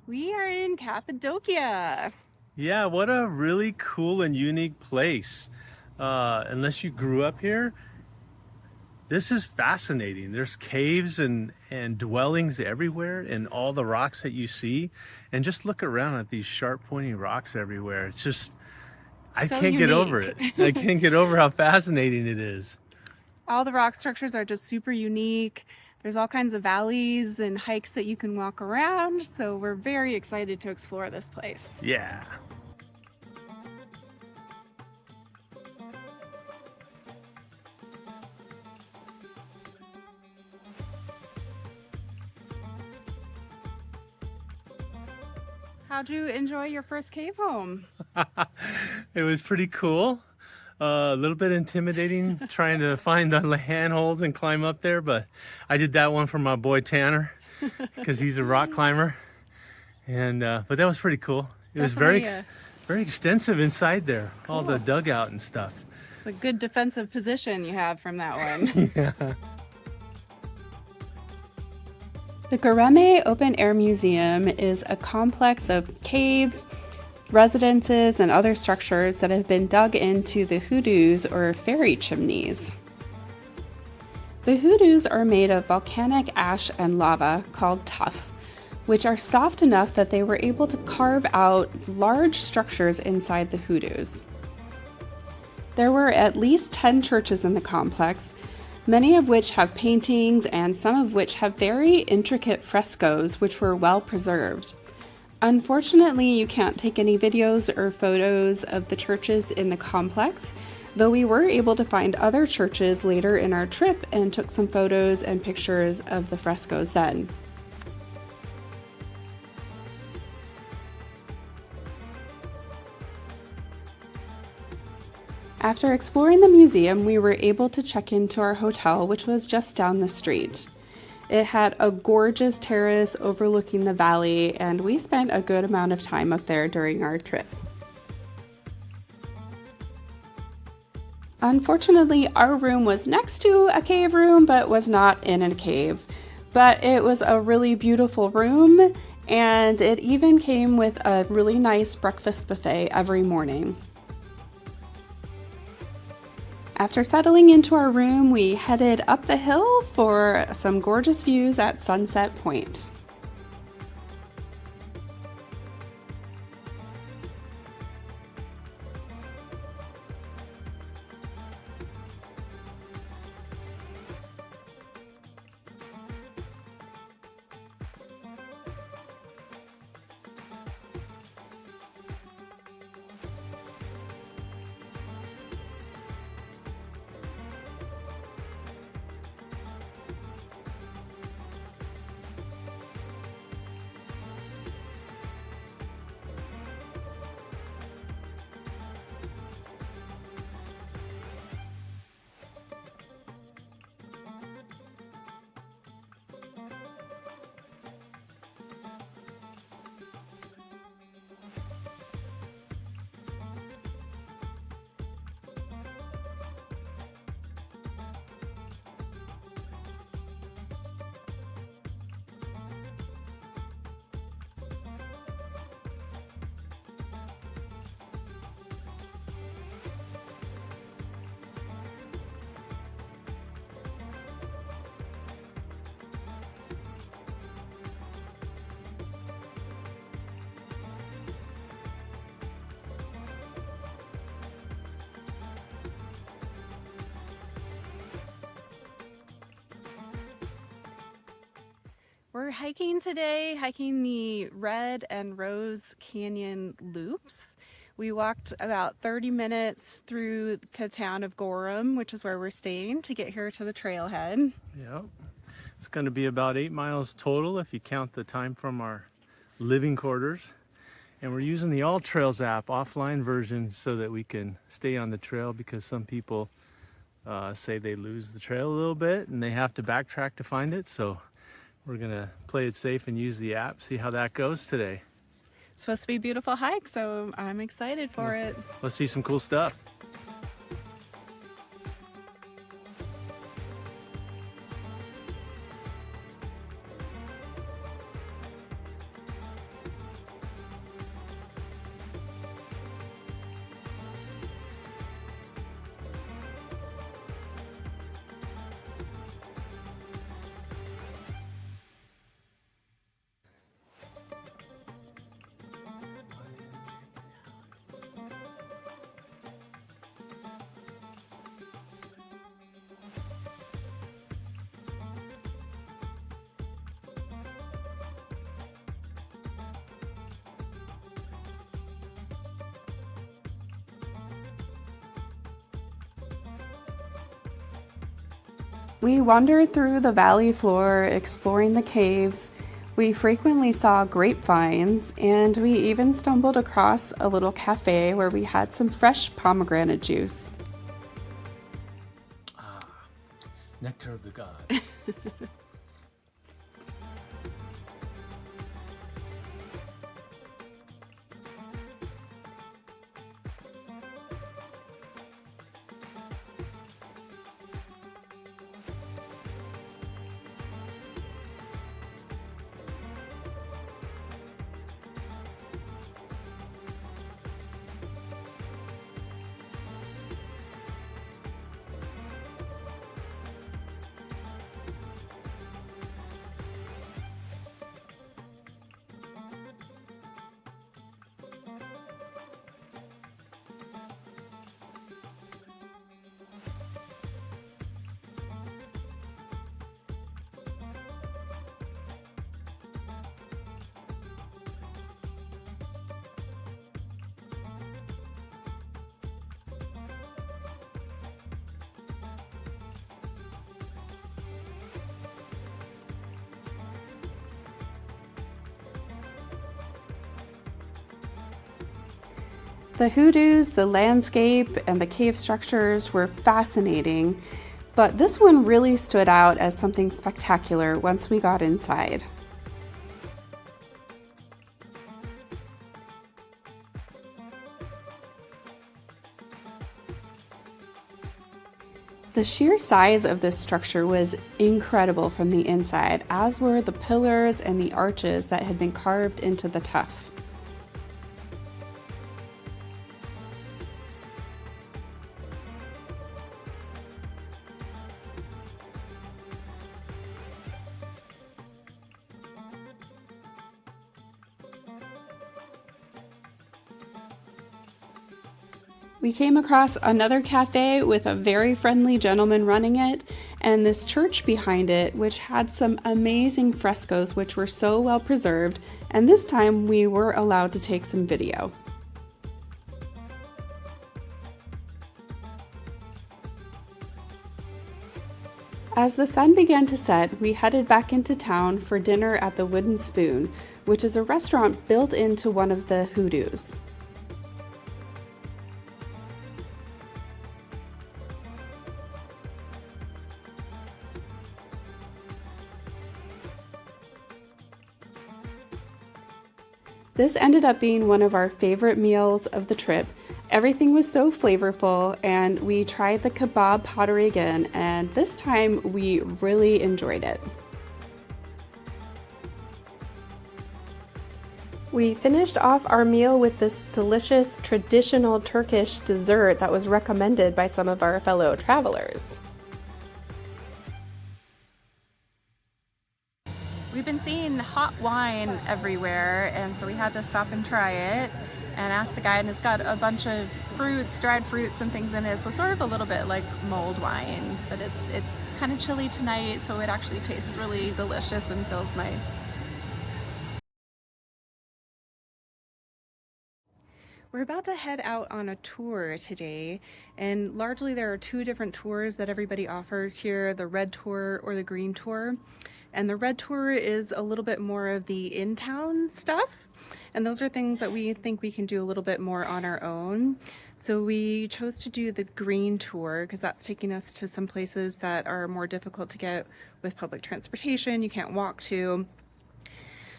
We are in Cappadocia. Yeah, what a really cool and unique place. Unless you grew up here, this is fascinating. There's caves and dwellings everywhere and all the rocks that you see. And just look around at these sharp pointing rocks everywhere. It's just, I So can't get over unique. it. I can't get over how fascinating it is. All the rock structures are just super unique. There's all kinds of valleys and hikes that you can walk around. So we're very excited to explore this place. Yeah. How'd you enjoy your first cave home? It was pretty cool. A little bit intimidating trying to find the handholds and climb up there, but I did that one for my boy Tanner because he's a rock climber. And but that was pretty cool. It was very extensive inside there, all the dugout and stuff. It's a good defensive position you have from that one. Yeah. The Göreme Open Air Museum is a complex of caves, residences, and other structures that have been dug into the hoodoos or fairy chimneys. The hoodoos are made of volcanic ash and lava called tuff, which are soft enough that they were able to carve out large structures inside the hoodoos. There were at least 10 churches in the complex, many of which have paintings and some of which have very intricate frescoes which were well preserved. Unfortunately, you can't take any videos or photos of the churches in the complex, though we were able to find other churches later in our trip and took some photos and pictures of the frescoes then. After exploring the museum, we were able to check into our hotel, which was just down the street. It had a gorgeous terrace overlooking the valley, and we spent a good amount of time up there during our trip. Unfortunately, our room was next to a cave room, but was not in a cave. But it was a really beautiful room, and it even came with a really nice breakfast buffet every morning. After settling into our room, we headed up the hill for some gorgeous views at Sunset Point. We're hiking today, hiking the Red and Rose Canyon loops. We walked about 30 minutes through to town of Göreme, which is where we're staying, to get here to the trailhead. Yep. It's going to be about 8 miles total if you count the time from our living quarters. And we're using the All Trails app, offline version, so that we can stay on the trail because some people say they lose the trail a little bit and they have to backtrack to find it. So we're gonna play it safe and use the app, see how that goes today. It's supposed to be a beautiful hike, so I'm excited for it. Let's see some cool stuff. We wandered through the valley floor, exploring the caves. We frequently saw grapevines, and we even stumbled across a little cafe where we had some fresh pomegranate juice. Nectar of the gods. The hoodoos, the landscape, and the cave structures were fascinating, but this one really stood out as something spectacular once we got inside. The sheer size of this structure was incredible from the inside, as were the pillars and the arches that had been carved into the tuff. We came across another cafe with a very friendly gentleman running it, and this church behind it, which had some amazing frescoes which were so well preserved, and this time we were allowed to take some video. As the sun began to set, we headed back into town for dinner at the Wooden Spoon, which is a restaurant built into one of the hoodoos. This ended up being one of our favorite meals of the trip. Everything was so flavorful, and we tried the kebab pottery again, and this time we really enjoyed it. We finished off our meal with this delicious traditional Turkish dessert that was recommended by some of our fellow travelers. We've been seeing hot wine everywhere, and so we had to stop and try it and ask the guide, and it's got a bunch of fruits, dried fruits and things in it, so sort of a little bit like mulled wine, but it's kind of chilly tonight, so it actually tastes really delicious and feels nice. We're about to head out on a tour today, and largely there are two different tours that everybody offers here, the red tour or the green tour. And the red tour is a little bit more of the in-town stuff, and those are things that we think we can do a little bit more on our own. So we chose to do the green tour because that's taking us to some places that are more difficult to get with public transportation, you can't walk to.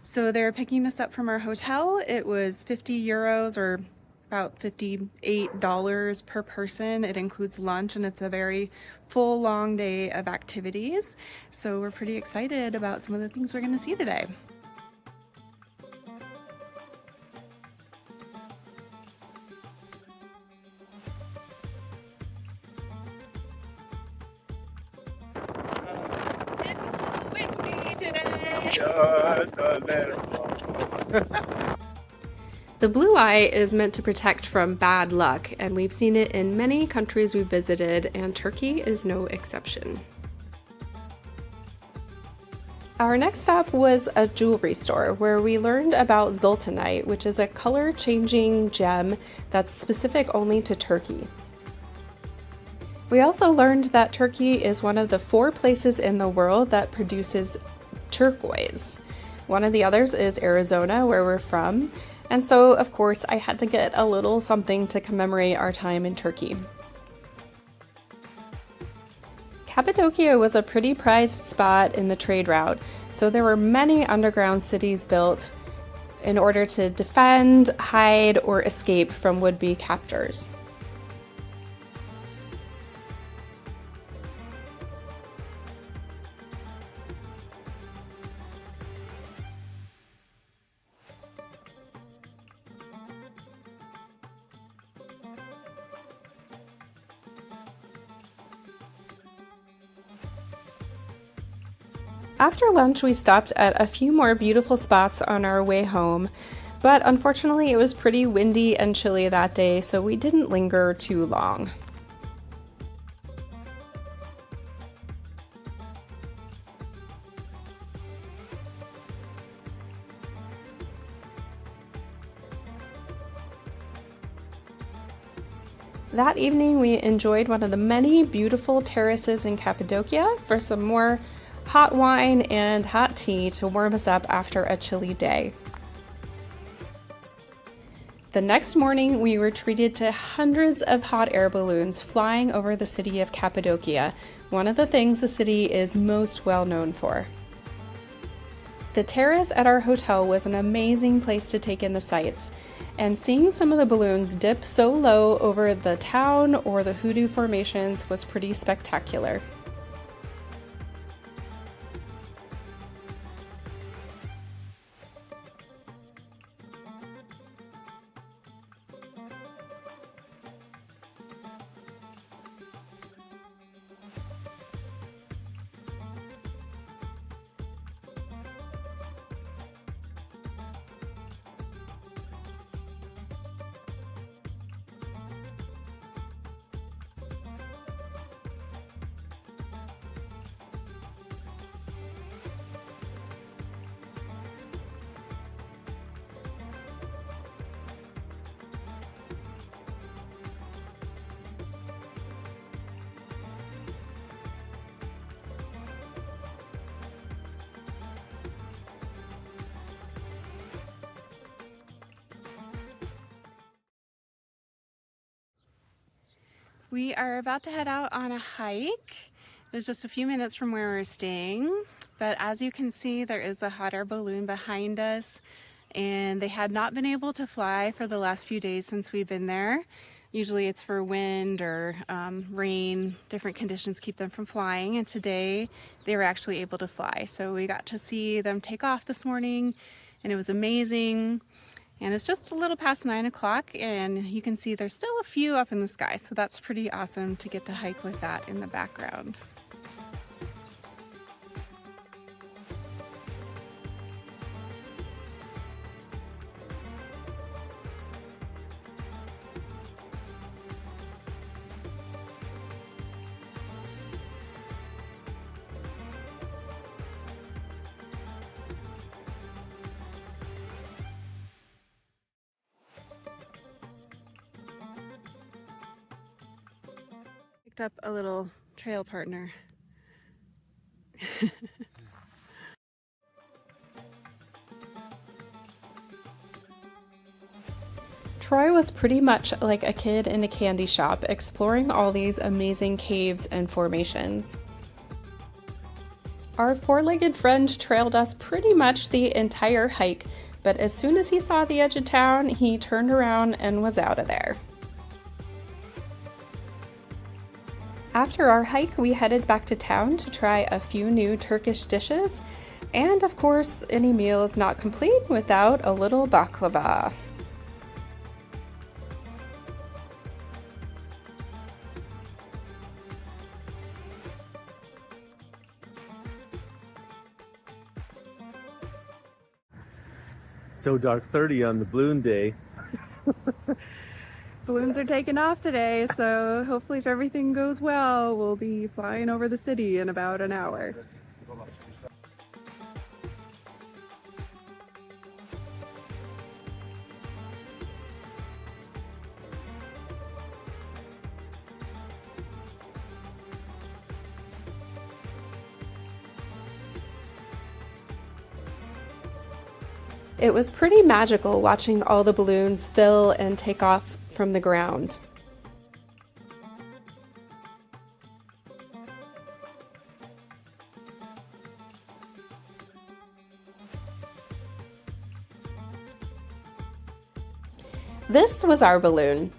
So they're picking us up from our hotel. It was 50 euros or about $58 per person. It includes lunch, and it's a very full, long day of activities. So we're pretty excited about some of the things we're going to see today. It's a little windy today. Just a little. The blue eye is meant to protect from bad luck, and we've seen it in many countries we've visited, and Turkey is no exception. Our next stop was a jewelry store where we learned about zoltanite, which is a color-changing gem that's specific only to Turkey. We also learned that Turkey is one of the 4 places in the world that produces turquoise. One of the others is Arizona, where we're from, and so of course I had to get a little something to commemorate our time in Turkey. Cappadocia was a pretty prized spot in the trade route, so there were many underground cities built in order to defend, hide, or escape from would-be captors. After lunch, we stopped at a few more beautiful spots on our way home, but unfortunately it was pretty windy and chilly that day, so we didn't linger too long. That evening, we enjoyed one of the many beautiful terraces in Cappadocia for some more hot wine and hot tea to warm us up after a chilly day. The next morning, we were treated to hundreds of hot air balloons flying over the city of Cappadocia, one of the things the city is most well known for. The terrace at our hotel was an amazing place to take in the sights, and seeing some of the balloons dip so low over the town or the hoodoo formations was pretty spectacular. We are about to head out on a hike. It was just a few minutes from where we're staying, but as you can see, there is a hot air balloon behind us, and they had not been able to fly for the last few days since we've been there. Usually it's for wind or rain, different conditions keep them from flying, and today they were actually able to fly. So we got to see them take off this morning, and it was amazing. And it's just a little past 9 o'clock, and you can see there's still a few up in the sky, so that's pretty awesome to get to hike with that in the background. Picked up a little trail partner. Troy was pretty much like a kid in a candy shop, exploring all these amazing caves and formations. Our four-legged friend trailed us pretty much the entire hike, but as soon as he saw the edge of town, he turned around and was out of there. After our hike, we headed back to town to try a few new Turkish dishes, and of course, any meal is not complete without a little baklava. So dark 30 on the balloon day. Balloons are taking off today, so hopefully if everything goes well, we'll be flying over the city in about an hour. It was pretty magical watching all the balloons fill and take off from the ground. This was our balloon.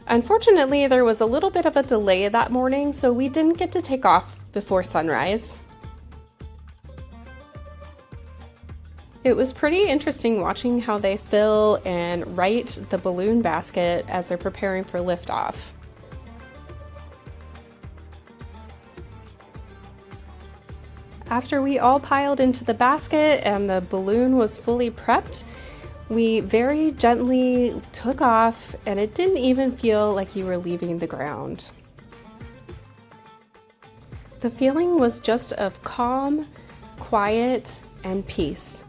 Unfortunately, there was a little bit of a delay that morning, so we didn't get to take off before sunrise. It was pretty interesting watching how they fill and right the balloon basket as they're preparing for liftoff. After we all piled into the basket and the balloon was fully prepped, we very gently took off, and it didn't even feel like you were leaving the ground. The feeling was just of calm, quiet, and peace,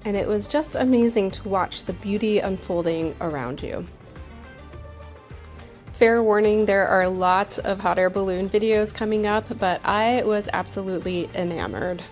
and it was just amazing to watch the beauty unfolding around you. Fair warning, there are lots of hot air balloon videos coming up, but I was absolutely enamored.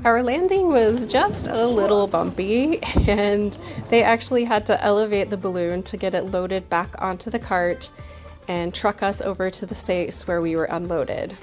Our landing was just a little bumpy, and they actually had to elevate the balloon to get it loaded back onto the cart and truck us over to the space where we were unloaded.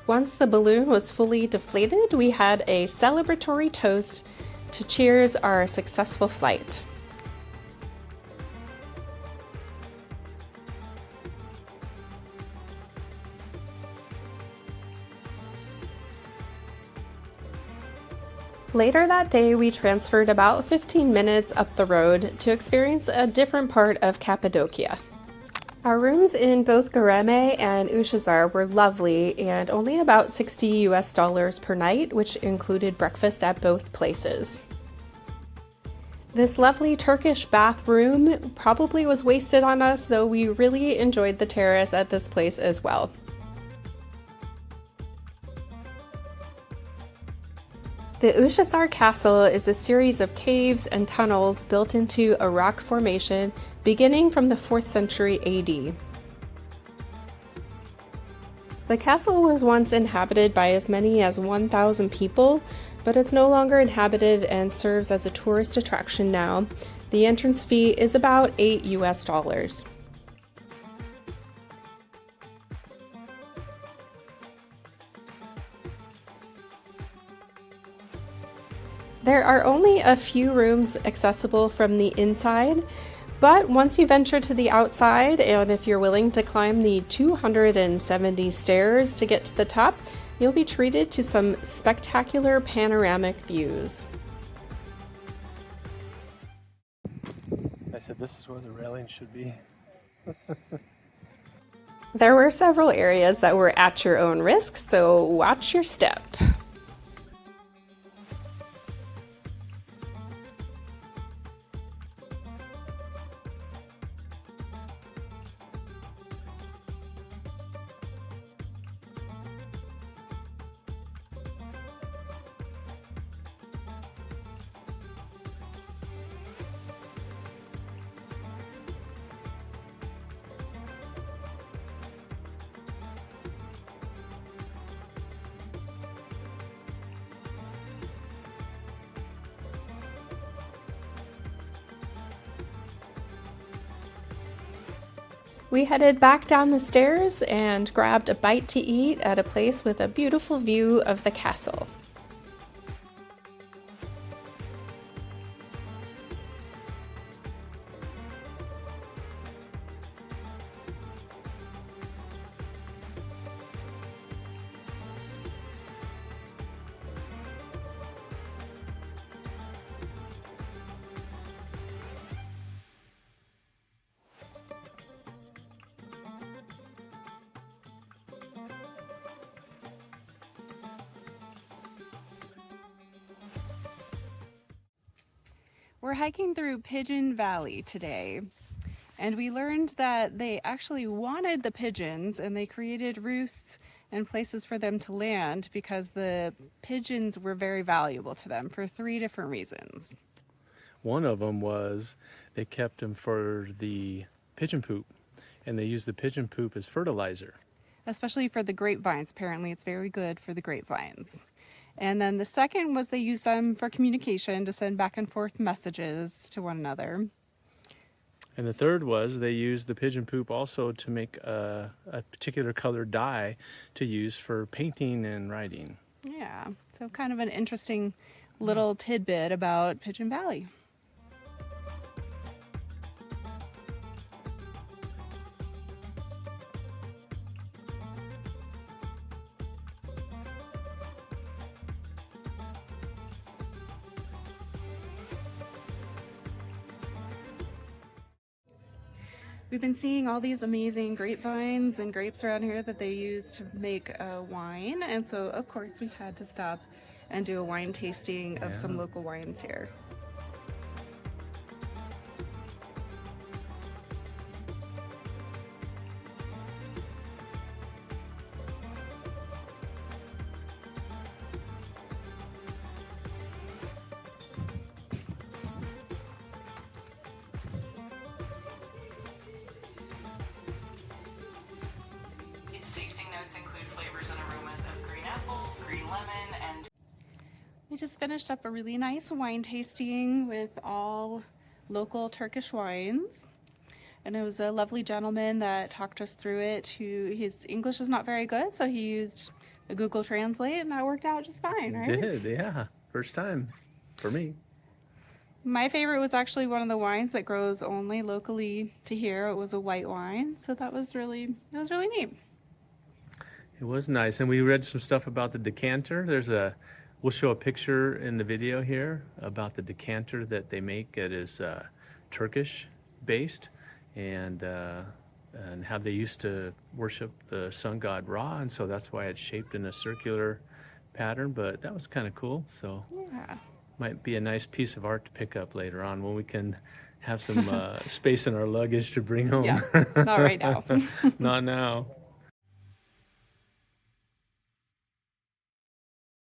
Once the balloon was fully deflated, we had a celebratory toast to cheers our successful flight. Later that day, we transferred about 15 minutes up the road to experience a different part of Cappadocia. Our rooms in both Göreme and Uçhisar were lovely and only about $60 per night, which included breakfast at both places. This lovely Turkish bathroom probably was wasted on us, though we really enjoyed the terrace at this place as well. The Uçhisar Castle is a series of caves and tunnels built into a rock formation beginning from the 4th century AD. The castle was once inhabited by as many as 1,000 people, but it's no longer inhabited and serves as a tourist attraction now. The entrance fee is about $8. There are only a few rooms accessible from the inside, but once you venture to the outside, and if you're willing to climb the 270 stairs to get to the top, you'll be treated to some spectacular panoramic views. I said this is where the railing should be. There were several areas that were at your own risk, so watch your step. We headed back down the stairs and grabbed a bite to eat at a place with a beautiful view of the castle. We're hiking through Pigeon Valley today, and we learned that they actually wanted the pigeons and they created roosts and places for them to land because the pigeons were very valuable to them for 3 different reasons. One of them was they kept them for the pigeon poop, and they used the pigeon poop as fertilizer. Especially for the grapevines. Apparently it's very good for the grapevines. And then the second was they used them for communication to send back and forth messages to one another. And the third was they used the pigeon poop also to make a particular color dye to use for painting and writing. Yeah, so kind of an interesting little tidbit about Pigeon Valley. We've been seeing all these amazing grapevines and grapes around here that they use to make wine, and so of course we had to stop and do a wine tasting of some local wines here. Tasting notes include flavors and aromas of green apple, green lemon, and... We just finished up a really nice wine tasting with all local Turkish wines. And it was a lovely gentleman that talked us through it. His English is not very good, so he used a Google Translate, and that worked out just fine, right? It did, yeah. First time for me. My favorite was actually one of the wines that grows only locally to here. It was a white wine, so that was really neat. It was nice, and we read some stuff about the decanter. We'll show a picture in the video here about the decanter that they make. It is Turkish based, and how they used to worship the sun god Ra, and so that's why it's shaped in a circular pattern. But that was kind of cool. So Yeah. might be a nice piece of art to pick up later on when we can have some space in our luggage to bring home. Yeah, not right now. Not now.